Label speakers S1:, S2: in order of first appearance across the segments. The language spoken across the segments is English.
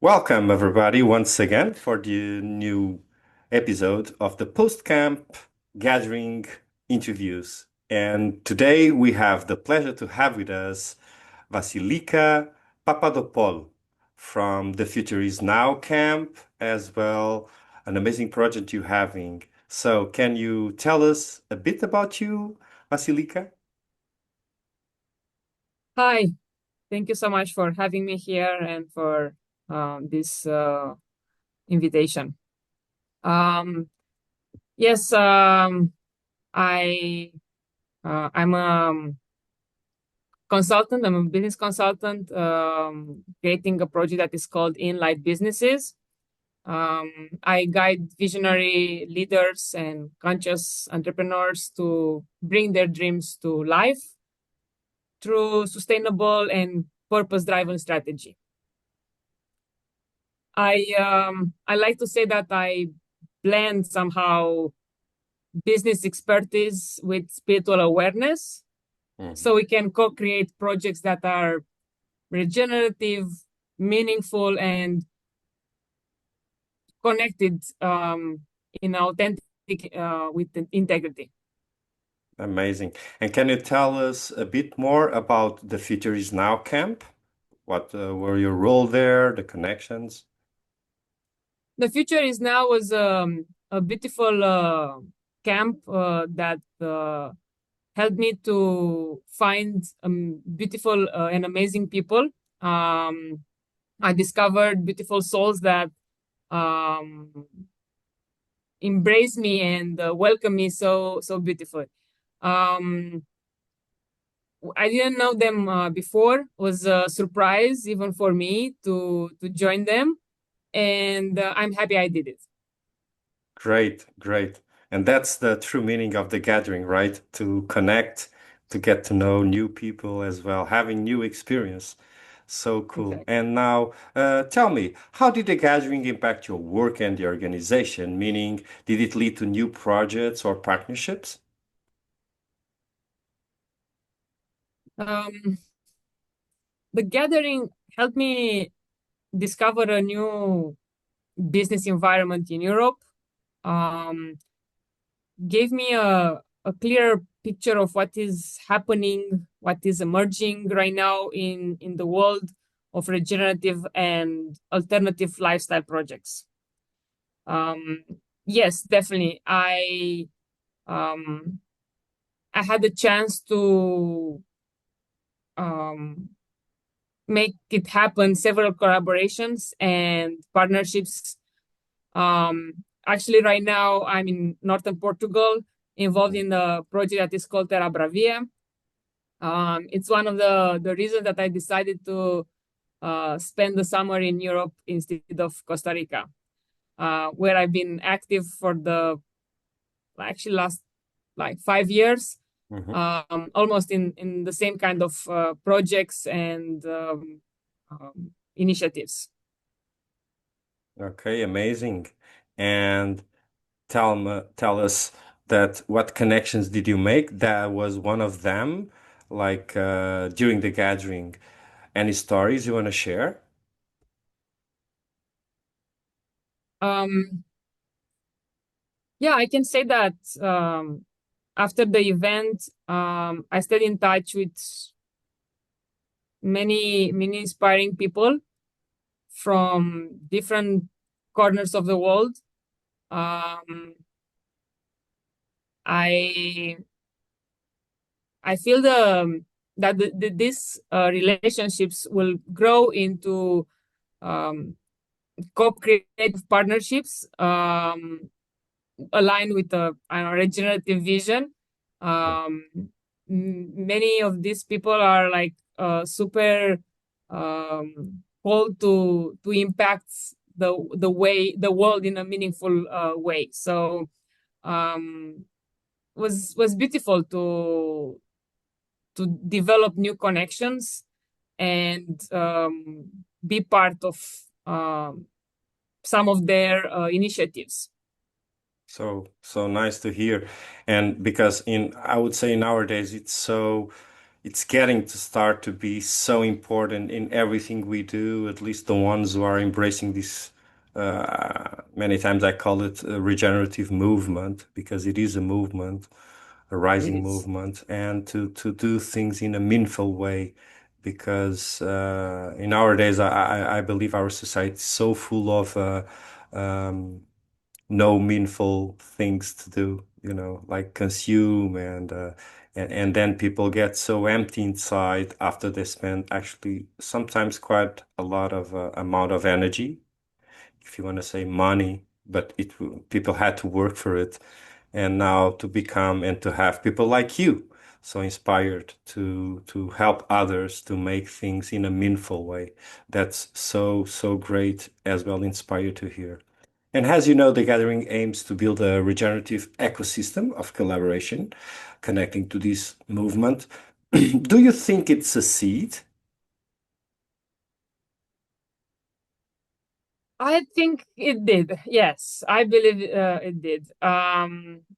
S1: Welcome, everybody, once again for the new episode of the post-camp gathering interviews. And today we have the pleasure to have with us Vasilica Papadopol from the Futurist Now camp, as well an amazing project you're having. So, can you tell us a bit about you, Vasilica?
S2: Hi, thank you so much for having me here and for this invitation. Um, yes, I'm a consultant. I'm a business consultant, creating a project that is called InLight Businesses. I guide visionary leaders and conscious entrepreneurs to bring their dreams to life through sustainable and purpose-driven strategy. I like to say that I blend somehow business expertise with spiritual awareness,
S1: Mhm.
S2: so we can co-create projects that are regenerative, meaningful, and connected in authentic with integrity.
S1: Amazing. And can you tell us a bit more about the Future is Now camp? What were your role there, the connections?
S2: The future is now was a beautiful camp that helped me to find beautiful and amazing people. Um, I discovered beautiful souls that um, embrace me and welcome me so beautifully. Um, I didn't know them before. It was a surprise even for me to join them, and I'm happy I did it.
S1: Great, great. And that's the true meaning of the gathering, right? To connect, to get to know new people as well, having new experience. So cool.
S2: Exactly.
S1: And now, tell me, how did the gathering impact your work and the organization? Meaning, did it lead to new projects or partnerships?
S2: Um, the gathering helped me discover a new business environment in Europe. Um, Gave me a clear picture of what is happening, what is emerging right now in the world of regenerative and alternative lifestyle projects. Um, yes, definitely. Um, I had the chance to um, make it happen, several collaborations and partnerships. Actually, right now I'm in northern Portugal, involved in the project that is called Terra Bravia. It's one of the reasons that I decided to spend the summer in Europe instead of Costa Rica, where I've been active for the actually last like 5 years,
S1: Mhm.
S2: almost in the same kind of projects and initiatives.
S1: Okay, amazing. And tell us that what connections did you make? That was one of them, like during the gathering. Any stories you want to share?
S2: Um, yeah, I can say that after the event, I stayed in touch with many inspiring people from different corners of the world. Um, I I feel these relationships will grow into um, co-creative partnerships aligned with a regenerative vision. Um, Many of these people are like super called to impact the world in a meaningful way. So um, was beautiful to develop new connections and be part of some of their initiatives.
S1: So nice to hear. And because I would say nowadays it's so it's getting to start to be so important in everything we do, at least the ones who are embracing this. Many times I call it a regenerative movement because it is a movement, a
S2: It
S1: rising
S2: is.
S1: movement, and to do things in a meaningful way. Because in our days, I believe our society is so full of um, no meaningful things to do, like consume and then people get so empty inside after they spend actually sometimes quite a lot of amount of energy, if you want to say money, but people had to work for it, and now to become and to have people like you so inspired to help others to make things in a meaningful way. That's so great as well, inspired to hear. And as you know, the gathering aims to build a regenerative ecosystem of collaboration connecting to this movement. Do you think it's a seed?
S2: I think it did. Yes, I believe it did.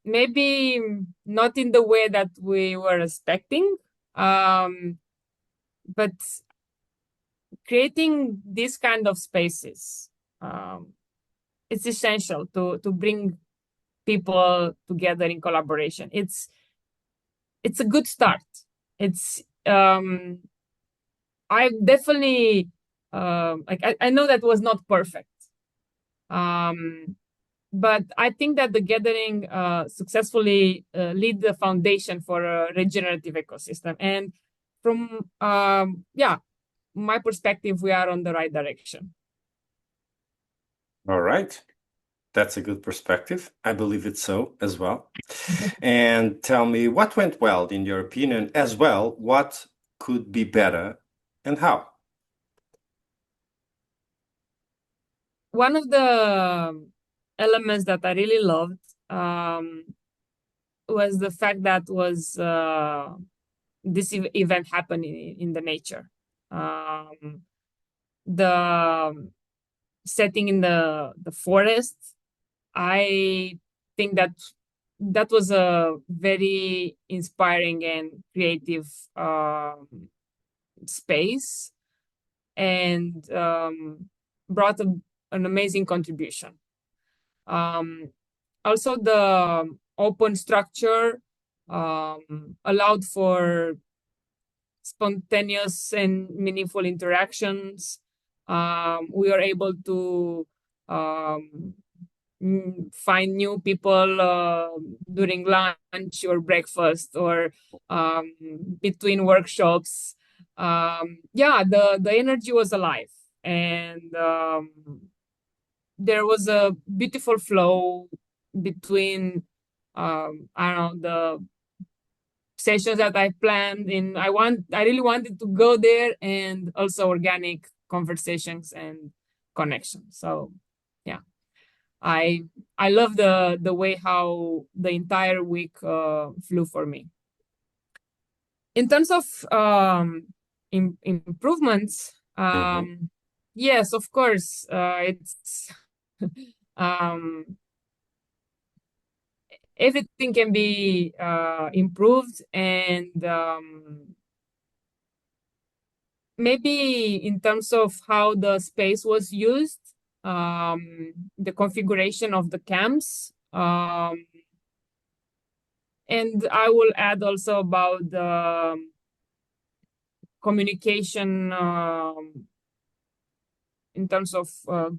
S2: Maybe not in the way that we were expecting, um, but creating these kind of spaces, um, it's essential to bring people together in collaboration. It's a good start. It's I definitely I know that was not perfect. Um, but I think that the gathering successfully laid the foundation for a regenerative ecosystem. And from my perspective, we are on the right direction.
S1: All right. That's a good perspective. I believe it's so as well. And tell me what went well in your opinion as well, what could be better and how?
S2: One of the elements that I really loved um, was the fact that was this event happening in the nature. The setting in the forest, I think that that was a very inspiring and creative space, and brought an amazing contribution. Um, Also, the open structure allowed for spontaneous and meaningful interactions. We are able to um, find new people during lunch or breakfast or um, between workshops. Yeah, the energy was alive, and there was a beautiful flow between I don't know, the sessions that I planned in. I really wanted to go there, and also organic conversations and connections. So yeah, I I love the way how the entire week flew for me. In terms of improvements,
S1: Mhm.
S2: yes, of course, it's um, everything can be improved, and maybe in terms of how the space was used, the configuration of the camps, and I will add also about the communication in terms of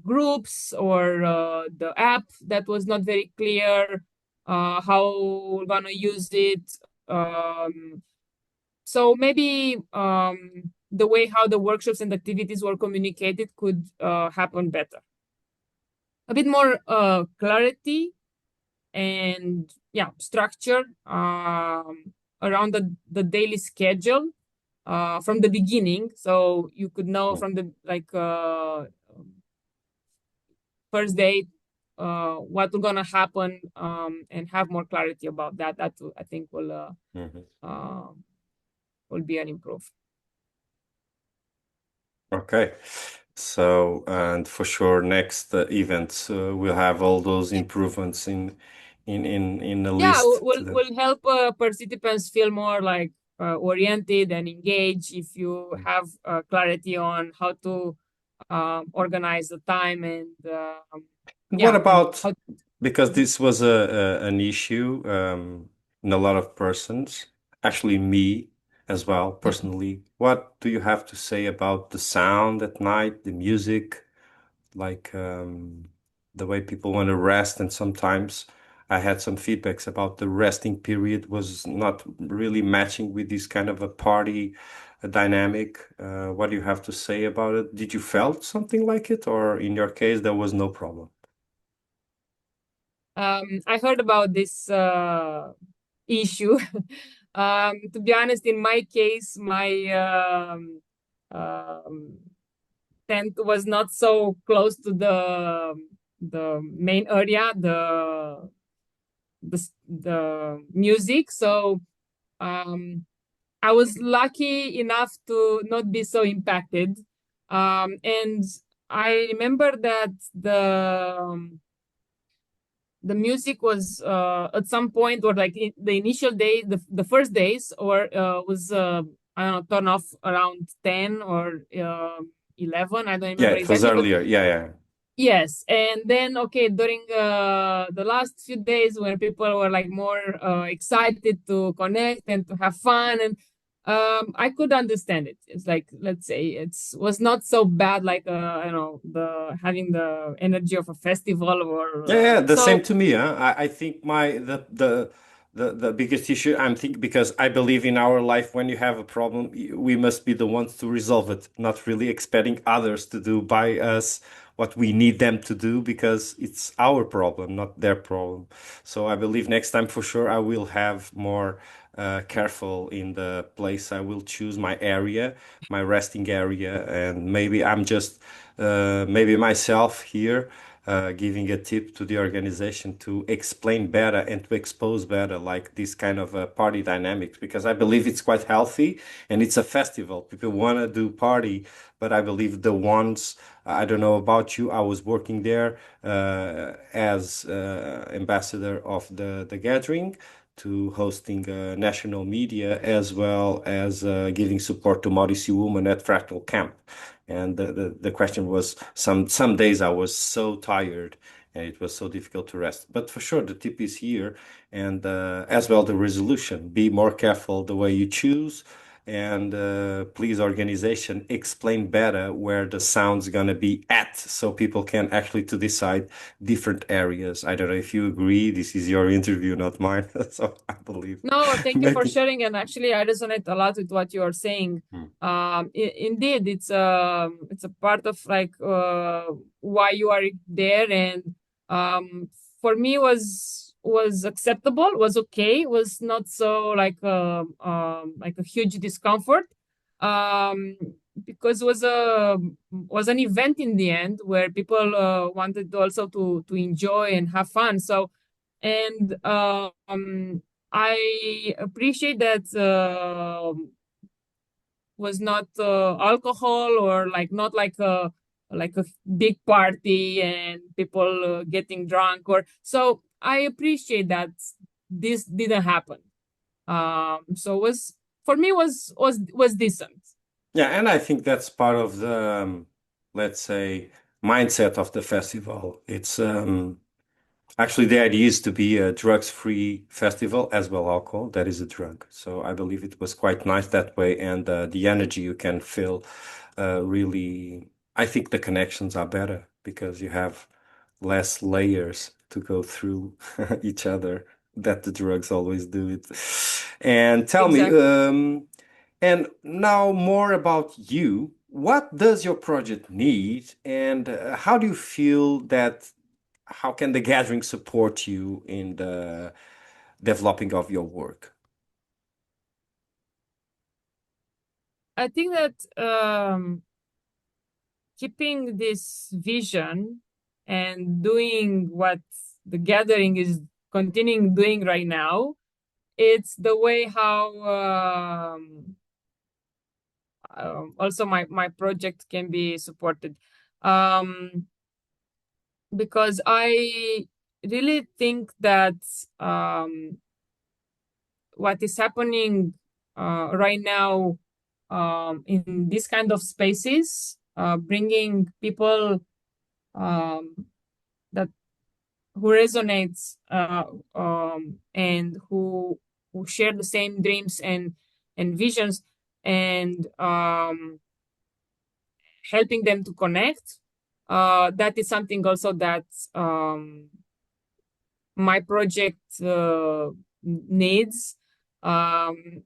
S2: groups or the app that was not very clear, how we're gonna use it. Um, so maybe the way how the workshops and activities were communicated could happen better. A bit more clarity and yeah, structure around the daily schedule from the beginning, so you could know from the first day what's gonna happen, and have more clarity about that. That I think
S1: Mhm.
S2: uh, will be an improve.
S1: Okay. So, and for sure, next events we'll have all those improvements in a
S2: Yeah,
S1: list to them.
S2: will help participants feel more like oriented and engaged, if you have clarity on how to organize the time and
S1: And what
S2: yeah, and
S1: about,
S2: how.
S1: because this was an issue in a lot of persons, actually me as well, personally, what do you have to say about the sound at night, the music, like the way people want to rest? And sometimes I had some feedbacks about the resting period was not really matching with this kind of a party dynamic. What do you have to say about it? Did you felt something like it, or in your case, there was no problem?
S2: I heard about this issue. To be honest, in my case, my um, tent was not so close to the main area, the music. So I was lucky enough to not be so impacted. And I remember that the music was at some point, or like in the initial day, the first days, or was I don't know, turn off around 10 or 11. I don't
S1: Yeah,
S2: remember
S1: it was
S2: exactly, but
S1: earlier. Yeah, yeah.
S2: yes. And then okay, during the last few days when people were like more excited to connect and to have fun, and I could understand it. It's like, let's say, it's was not so bad, like you know, the having the energy of a festival or
S1: Yeah, yeah, the same
S2: so.
S1: to me, huh? I think my the biggest issue I'm thinking, because I believe in our life when you have a problem, we must be the ones to resolve it, not really expecting others to do by us what we need them to do, because it's our problem, not their problem. So I believe next time for sure I will have more careful in the place I will choose, my area, my resting area, and maybe I'm just maybe myself here giving a tip to the organization to explain better and to expose better, like this kind of party dynamics, because I believe it's quite healthy and it's a festival. People want to do party, but I believe the ones, I don't know about you, I was working there as ambassador of the gathering, to hosting national media, as well as giving support to Mauricio Woman at Fractal Camp. And the question was, some days I was so tired and it was so difficult to rest. But for sure, the tip is here, and as well the resolution: be more careful the way you choose, and please, organization, explain better where the sound's gonna be at, so people can actually to decide different areas. I don't know if you agree. This is your interview, not mine. So I believe
S2: No, thank you for
S1: maybe.
S2: sharing. And actually, I resonate a lot with what you are saying.
S1: Hmm.
S2: Indeed, it's a part of like why you are there, and for me was acceptable, was okay, was not so like a huge discomfort. Um, because was an event in the end where people wanted also to enjoy and have fun. So and I appreciate that was not alcohol, or like not like a big party and people getting drunk, or so. I appreciate that this didn't happen. So was for me was decent.
S1: Yeah, and I think that's part of the, let's say, mindset of the festival. It's actually, the idea is to be a drugs-free festival, as well alcohol. That is a drug. So I believe it was quite nice that way, and the energy you can feel really. I think the connections are better because you have less layers to go through each other that the drugs always do it. And tell me,
S2: Exactly.
S1: and now more about you. What does your project need, and how do you feel that? How can the gathering support you in the developing of your work?
S2: I think that keeping this vision and doing what the gathering is continuing doing right now, it's the way how also my project can be supported, um, because I really think that what is happening right now in this kind of spaces, bringing people that who resonates and who share the same dreams and visions, and helping them to connect. That is something also that my project needs. Um,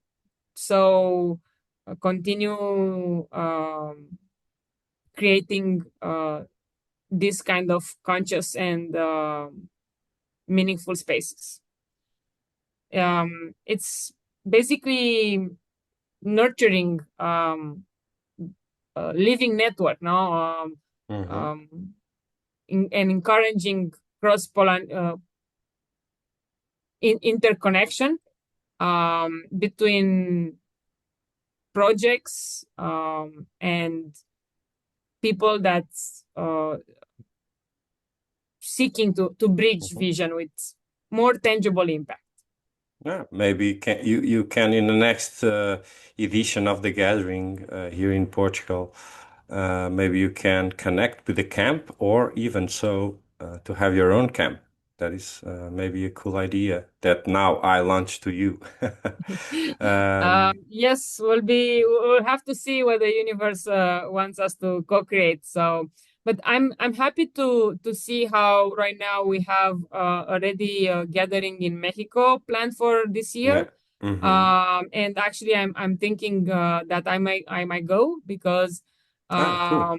S2: so continue creating this kind of conscious and meaningful spaces. It's basically nurturing a living network now,
S1: Mm-hmm.
S2: and encouraging cross interconnection between projects and people that's seeking to bridge
S1: Mm-hmm.
S2: vision with more tangible impact.
S1: Yeah, maybe you can in the next edition of the gathering here in Portugal, maybe you can connect with the camp, or even so to have your own camp. That is maybe a cool idea that now I launch to you.
S2: Yes, we'll have to see what the universe wants us to co-create. So, but I'm happy to see how right now we have already a gathering in Mexico planned for this
S1: Yeah.
S2: year.
S1: Mm-hmm.
S2: And actually, I'm thinking that I might go because
S1: Ah, cool.
S2: um,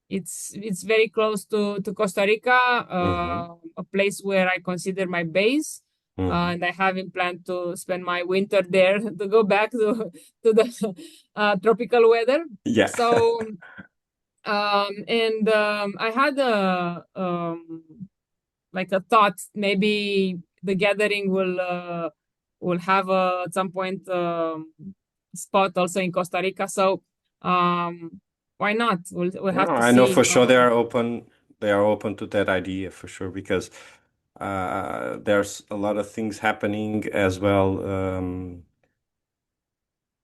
S2: it's very close to Costa Rica,
S1: Mm-hmm.
S2: a place where I consider my base.
S1: Mm-hmm.
S2: And I haven't planned to spend my winter there to go back to the tropical weather.
S1: Yeah.
S2: So, and I had like a thought maybe the gathering will have at some point spot also in Costa Rica. So why not? We'll
S1: Well,
S2: have to
S1: I know
S2: see.
S1: for sure they are open. They are open to that idea for sure because there's a lot of things happening as well.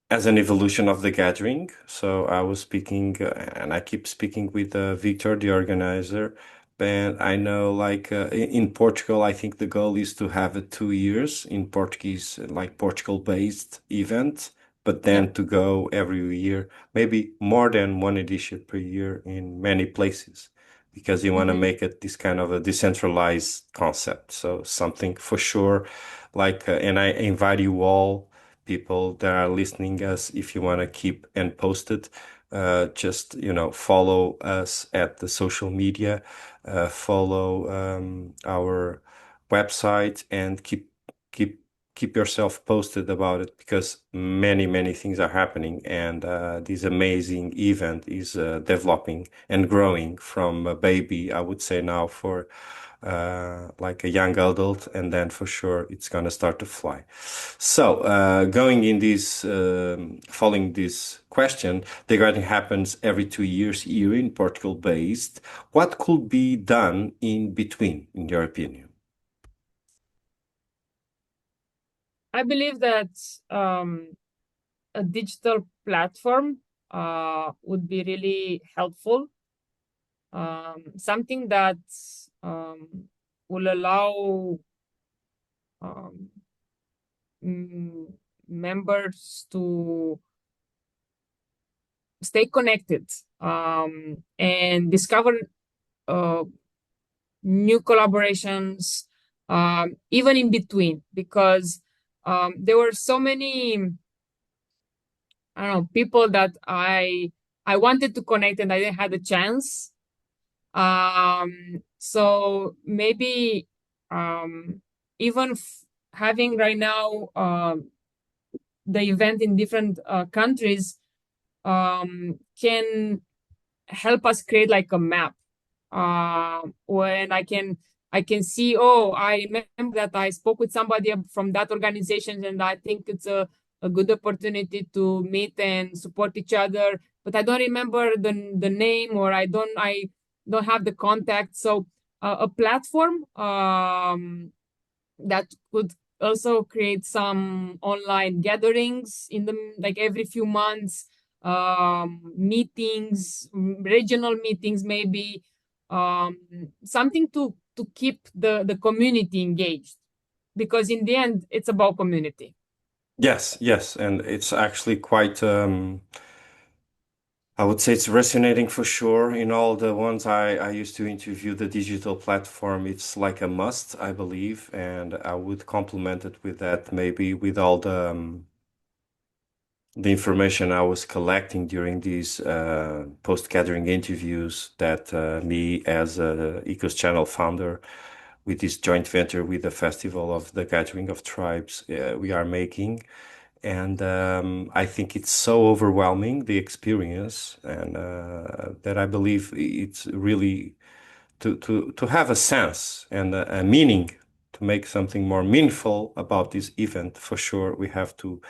S1: As an evolution of the gathering. So I was speaking, and I keep speaking with Victor, the organizer. And I know, like in Portugal, I think the goal is to have a 2 years in Portuguese, like Portugal-based event, but
S2: Yeah.
S1: then to go every year, maybe more than one edition per year in many places, because you want to
S2: Hmm.
S1: make it this kind of a decentralized concept. So something for sure, like, and I invite you all people that are listening us, if you want to keep and post it, just follow us at the social media, follow our website, and keep keep yourself posted about it, because many things are happening, and this amazing event is developing and growing from a baby, I would say, now for like a young adult, and then for sure it's gonna start to fly. So, going in this, following this question, the garden happens every 2 years here in Portugal based. What could be done in between, in your opinion?
S2: I believe that a digital platform would be really helpful. Something that will allow um, mm, members to stay connected and discover uh, new collaborations, even in between, because there were so many, I don't know, people that I wanted to connect and I didn't have the chance. So maybe even having right now the event in different countries can help us create like a map when I can see, oh, I remember that I spoke with somebody from that organization, and I think it's a good opportunity to meet and support each other, but I don't remember the name, or I don't have the contact. So a platform that could also create some online gatherings in the like every few months, meetings, regional meetings, maybe something to keep the community engaged, because in the end it's about community.
S1: Yes, yes, and it's actually quite I would say it's resonating for sure. In all the ones I used to interview, the digital platform, it's like a must, I believe, and I would complement it with that, maybe with all the information I was collecting during these post-gathering interviews that me as a ECCOS channel founder with this joint venture with the Festival of the Gathering of Tribes we are making. And I think it's so overwhelming, the experience, and that I believe it's really to have a sense and a meaning, to make something more meaningful about this event. For sure, we have to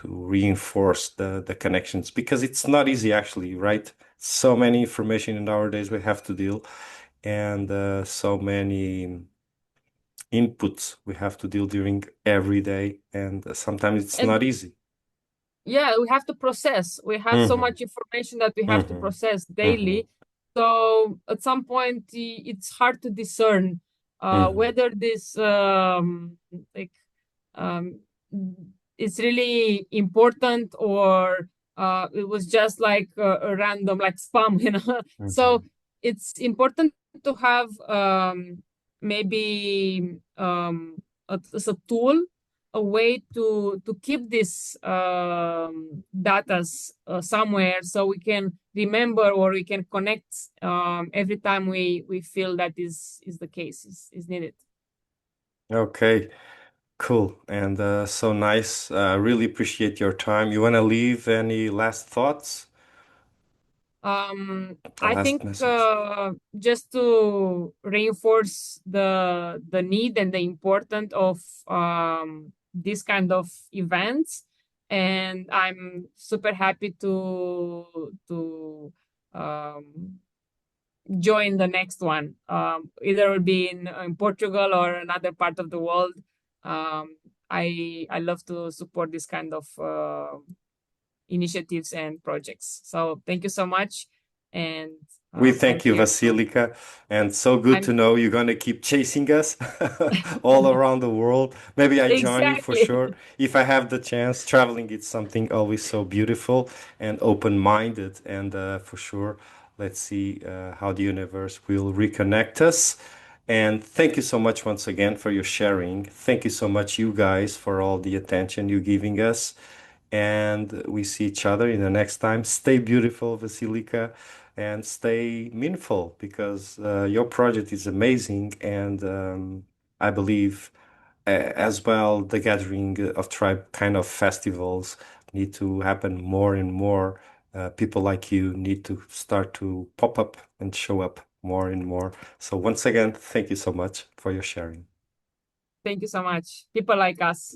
S1: reinforce the connections, because it's not easy actually, right? So many information in our days we have to deal, and so many inputs we have to deal during every day, and sometimes it's
S2: And
S1: not easy.
S2: yeah, we have to process. We have so
S1: Hmm.
S2: much information that we have to
S1: Hmm.
S2: process
S1: Hmm.
S2: daily. So at some point, it's hard to discern
S1: Hmm.
S2: whether this like um, is really important, or it was just like a random like spam, you know. So
S1: Hmm.
S2: it's important to have maybe as a tool, a way to keep this data somewhere, so we can remember or we can connect every time we feel that is the case, is needed.
S1: Okay, cool, and so nice. Really appreciate your time. You want to leave any last thoughts, a
S2: I
S1: last
S2: think
S1: message?
S2: just to reinforce the need and the importance of this kind of events, and I'm super happy to um, join the next one. Either it will be in Portugal or another part of the world. Um, I love to support this kind of initiatives and projects. So thank you so much, and
S1: We
S2: I'm
S1: thank you,
S2: here.
S1: Vasilica, and so good
S2: I'm
S1: to know you're going to keep chasing us all around the world. Maybe I join you for
S2: exactly.
S1: sure if I have the chance. Traveling is something always so beautiful and open-minded, and for sure, let's see how the universe will reconnect us. And thank you so much once again for your sharing. Thank you so much, you guys, for all the attention you're giving us. And we see each other in the next time. Stay beautiful, Vasilica, and stay meaningful, because your project is amazing. And I believe as well, the gathering of tribe kind of festivals need to happen more and more. People like you need to start to pop up and show up more and more. So once again, thank you so much for your sharing.
S2: Thank you so much. People like us.